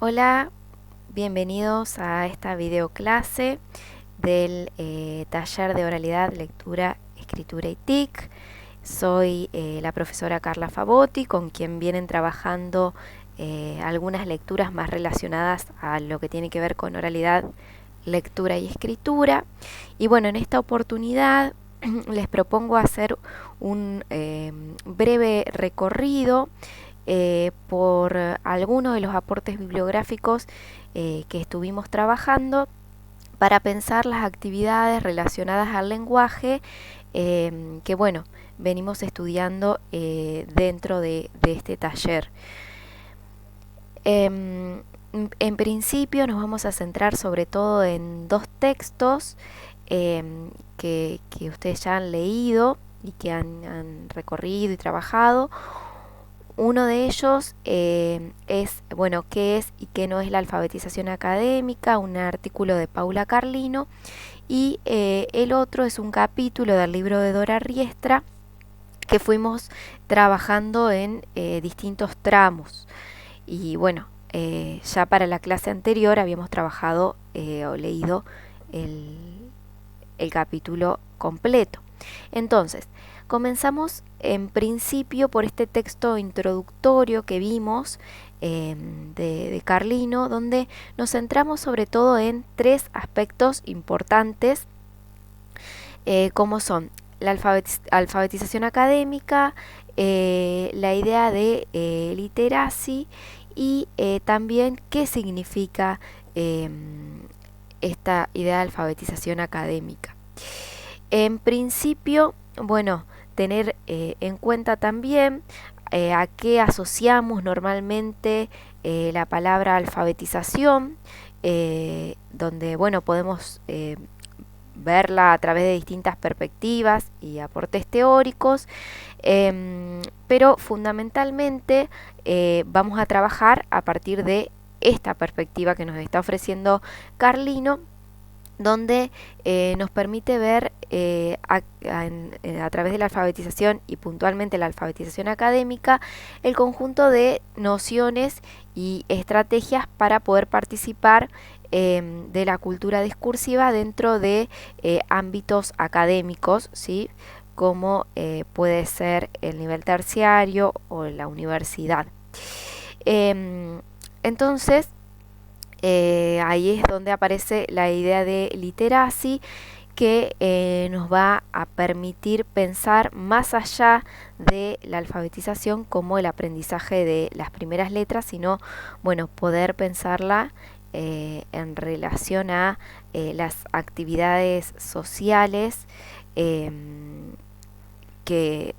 Hola, bienvenidos a esta videoclase del taller de oralidad, lectura, escritura y TIC. Soy la profesora Carla Favotti, con quien vienen trabajando algunas lecturas más relacionadas a lo que tiene que ver con oralidad, lectura y escritura. Y bueno, en esta oportunidad les propongo hacer un breve recorrido por algunos de los aportes bibliográficos que estuvimos trabajando para pensar las actividades relacionadas al lenguaje que bueno, venimos estudiando dentro de este taller. En principio nos vamos a centrar sobre todo en dos textos que ustedes ya han leído y que han recorrido y trabajado. Uno de ellos es, bueno, qué es y qué no es la alfabetización académica, un artículo de Paula Carlino, y el otro es un capítulo del libro de Dora Riestra que fuimos trabajando en distintos tramos. Y bueno, ya para la clase anterior habíamos trabajado o leído el capítulo completo. Entonces, comenzamos en principio por este texto introductorio que vimos de Carlino, donde nos centramos sobre todo en tres aspectos importantes, como son la alfabetización académica, la idea de literacy y también qué significa esta idea de alfabetización académica. En principio, bueno, tener en cuenta también a qué asociamos normalmente la palabra alfabetización, donde, bueno, podemos verla a través de distintas perspectivas y aportes teóricos, pero fundamentalmente vamos a trabajar a partir de esta perspectiva que nos está ofreciendo Carlino, donde nos permite ver a través de la alfabetización y puntualmente la alfabetización académica el conjunto de nociones y estrategias para poder participar de la cultura discursiva dentro de ámbitos académicos, ¿sí? Como puede ser el nivel terciario o la universidad. Entonces, ahí es donde aparece la idea de literacy, que nos va a permitir pensar más allá de la alfabetización como el aprendizaje de las primeras letras, sino, bueno, poder pensarla en relación a las actividades sociales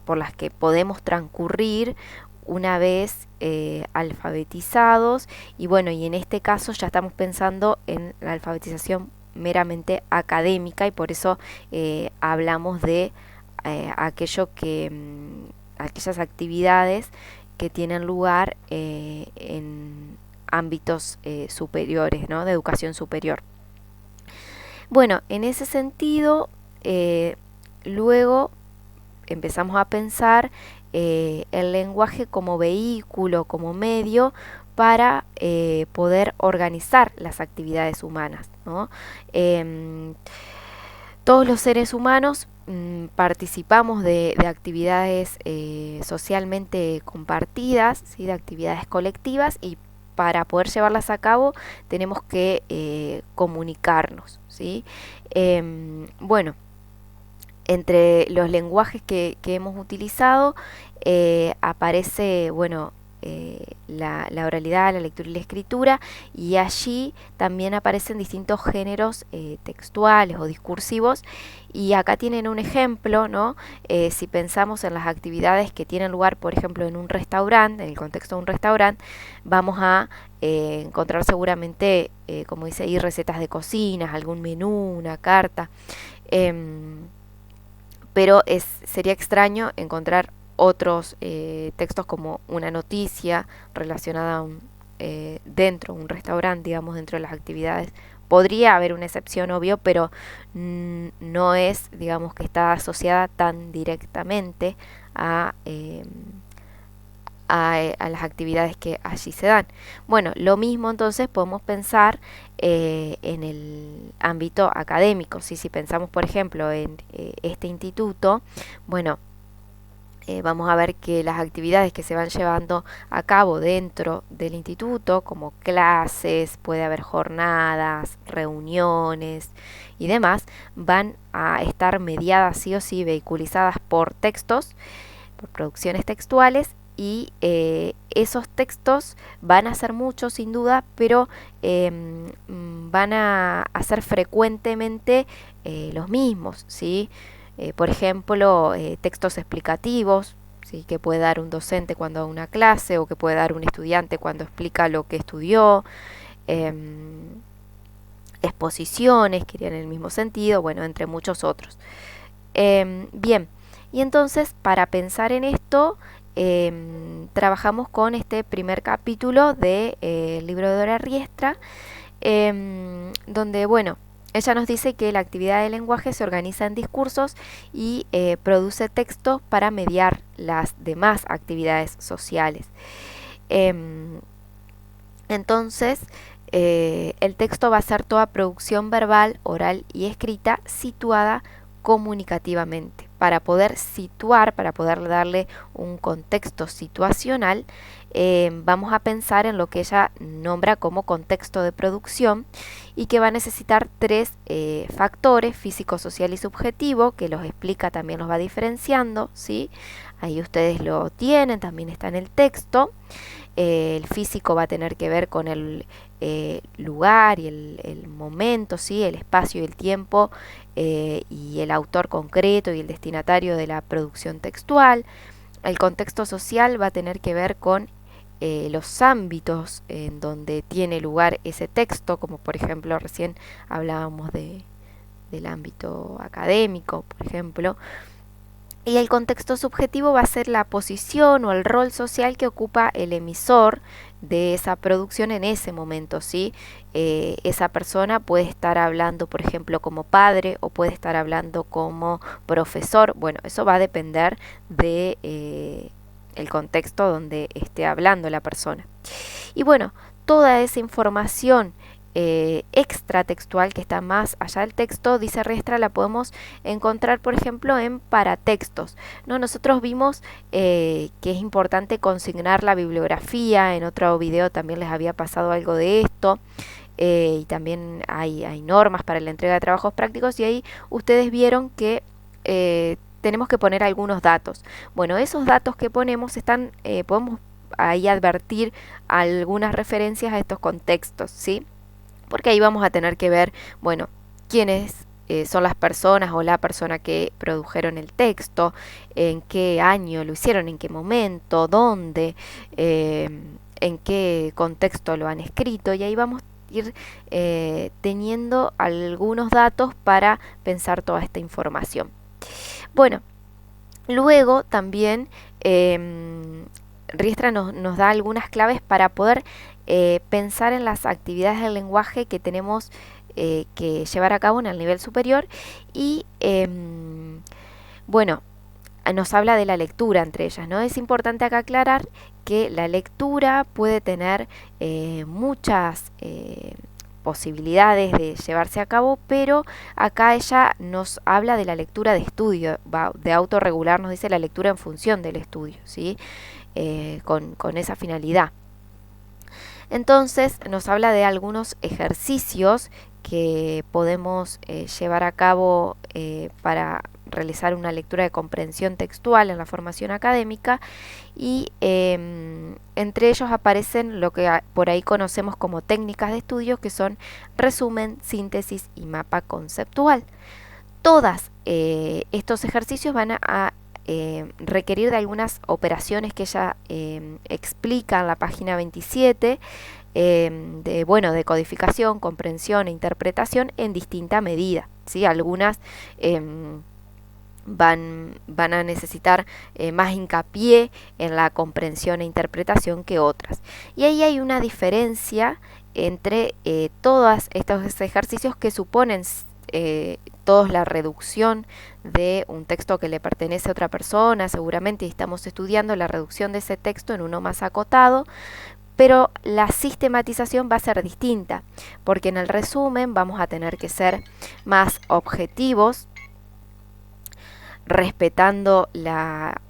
por las que podemos transcurrir una vez alfabetizados. Y bueno, y en este caso ya estamos pensando en la alfabetización meramente académica, y por eso hablamos de aquellas actividades que tienen lugar en ámbitos superiores, ¿no? De educación superior. Bueno, en ese sentido, luego empezamos a pensar el lenguaje como vehículo, como medio para poder organizar las actividades humanas, ¿no? Todos los seres humanos participamos de actividades socialmente compartidas, ¿sí? De actividades colectivas, y para poder llevarlas a cabo tenemos que comunicarnos, ¿sí? Bueno, entre los lenguajes que hemos utilizado aparece, bueno, la oralidad, la lectura y la escritura, y allí también aparecen distintos géneros textuales o discursivos, y acá tienen un ejemplo, ¿no? Si pensamos en las actividades que tienen lugar, por ejemplo, en un restaurante, en el contexto de un restaurante, vamos a encontrar seguramente, como dice ahí, recetas de cocina, algún menú, una carta. Pero sería extraño encontrar otros textos como una noticia relacionada dentro de un restaurante, digamos, dentro de las actividades. Podría haber una excepción, obvio, pero no es, digamos, que está asociada tan directamente a las actividades que allí se dan. Bueno, lo mismo entonces podemos pensar en el ámbito académico. ¿Sí? Si pensamos, por ejemplo, en este instituto, bueno, vamos a ver que las actividades que se van llevando a cabo dentro del instituto, como clases, puede haber jornadas, reuniones y demás, van a estar mediadas sí o sí, vehiculizadas por textos, por producciones textuales, y esos textos van a ser muchos sin duda, pero van a ser frecuentemente los mismos, ¿sí? Por ejemplo, textos explicativos, ¿sí? Que puede dar un docente cuando da una clase o que puede dar un estudiante cuando explica lo que estudió, em, exposiciones que irían en el mismo sentido, bueno, entre muchos otros. Bien, y entonces para pensar en esto, trabajamos con este primer capítulo del libro de Dora Riestra, donde, bueno, ella nos dice que la actividad del lenguaje se organiza en discursos y produce textos para mediar las demás actividades sociales. Entonces, el texto va a ser toda producción verbal, oral y escrita situada comunicativamente. Para poder situar, para poder darle un contexto situacional, vamos a pensar en lo que ella nombra como contexto de producción y que va a necesitar tres factores: físico, social y subjetivo, que los explica, también los va diferenciando, ¿sí? Ahí ustedes lo tienen, también está en el texto. El físico va a tener que ver con el lugar y el momento, ¿sí? El espacio y el tiempo, y el autor concreto y el destinatario de la producción textual. El contexto social va a tener que ver con los ámbitos en donde tiene lugar ese texto, como por ejemplo recién hablábamos del ámbito académico, por ejemplo. Y el contexto subjetivo va a ser la posición o el rol social que ocupa el emisor de esa producción en ese momento, ¿sí? Esa persona puede estar hablando, por ejemplo, como padre, o puede estar hablando como profesor. Bueno, eso va a depender de el contexto donde esté hablando la persona. Y bueno, toda esa información extratextual que está más allá del texto, dice Riestra, la podemos encontrar, por ejemplo, en paratextos, ¿no? Nosotros vimos que es importante consignar la bibliografía. En otro video también les había pasado algo de esto. Y también hay normas para la entrega de trabajos prácticos, y ahí ustedes vieron que tenemos que poner algunos datos. Bueno, esos datos que ponemos están, podemos ahí advertir algunas referencias a estos contextos, ¿sí? Porque ahí vamos a tener que ver, bueno, quiénes son las personas o la persona que produjeron el texto, en qué año lo hicieron, en qué momento, dónde, en qué contexto lo han escrito, y ahí vamos a ir teniendo algunos datos para pensar toda esta información. Bueno, luego también Riestra nos da algunas claves para poder pensar en las actividades del lenguaje que tenemos que llevar a cabo en el nivel superior. Y bueno, nos habla de la lectura entre ellas, ¿no? Es importante acá aclarar que la lectura puede tener muchas posibilidades de llevarse a cabo, pero acá ella nos habla de la lectura de estudio, de autorregular, nos dice la lectura en función del estudio, ¿sí? Con esa finalidad. Entonces nos habla de algunos ejercicios que podemos llevar a cabo para realizar una lectura de comprensión textual en la formación académica, y entre ellos aparecen lo que por ahí conocemos como técnicas de estudio, que son resumen, síntesis y mapa conceptual. Todos estos ejercicios van a requerir de algunas operaciones que ella explica en la página 27, de codificación, comprensión e interpretación en distinta medida, ¿sí? Algunas van a necesitar más hincapié en la comprensión e interpretación que otras. Y ahí hay una diferencia entre todos estos ejercicios que suponen todos la reducción de un texto que le pertenece a otra persona, seguramente estamos estudiando la reducción de ese texto en uno más acotado, pero la sistematización va a ser distinta, porque en el resumen vamos a tener que ser más objetivos, respetando la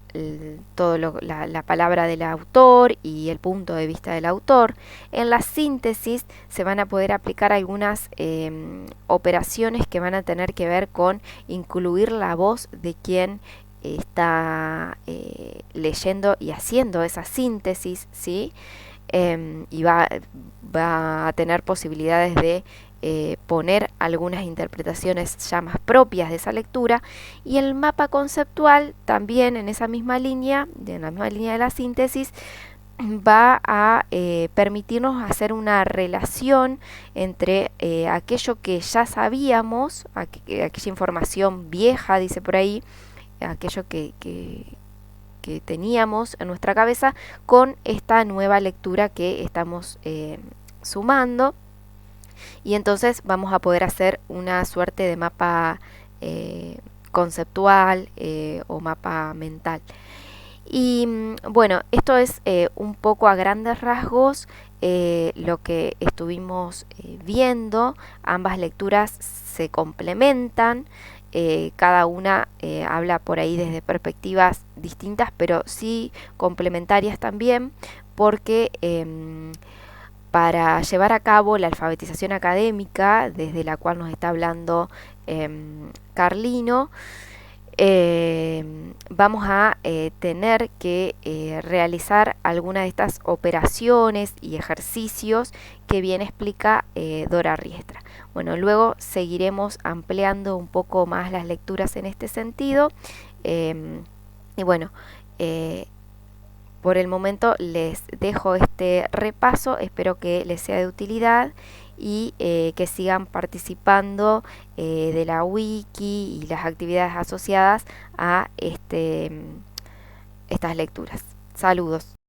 palabra del autor y el punto de vista del autor. En la síntesis se van a poder aplicar algunas operaciones que van a tener que ver con incluir la voz de quien está leyendo y haciendo esa síntesis, ¿sí? Y va a tener posibilidades de poner algunas interpretaciones ya más propias de esa lectura, y el mapa conceptual también en esa misma línea, en la misma línea de la síntesis, va a permitirnos hacer una relación entre aquello que ya sabíamos, aquella información vieja, dice por ahí, aquello que teníamos en nuestra cabeza, con esta nueva lectura que estamos sumando, y entonces vamos a poder hacer una suerte de mapa conceptual o mapa mental. Y bueno, esto es un poco a grandes rasgos lo que estuvimos viendo. Ambas lecturas se complementan, cada una habla por ahí desde perspectivas distintas, pero sí complementarias también, porque para llevar a cabo la alfabetización académica, desde la cual nos está hablando Carlino, vamos a tener que realizar algunas de estas operaciones y ejercicios que bien explica Dora Riestra. Bueno, luego seguiremos ampliando un poco más las lecturas en este sentido, y bueno, por el momento les dejo este repaso, espero que les sea de utilidad y que sigan participando de la wiki y las actividades asociadas a estas lecturas. Saludos.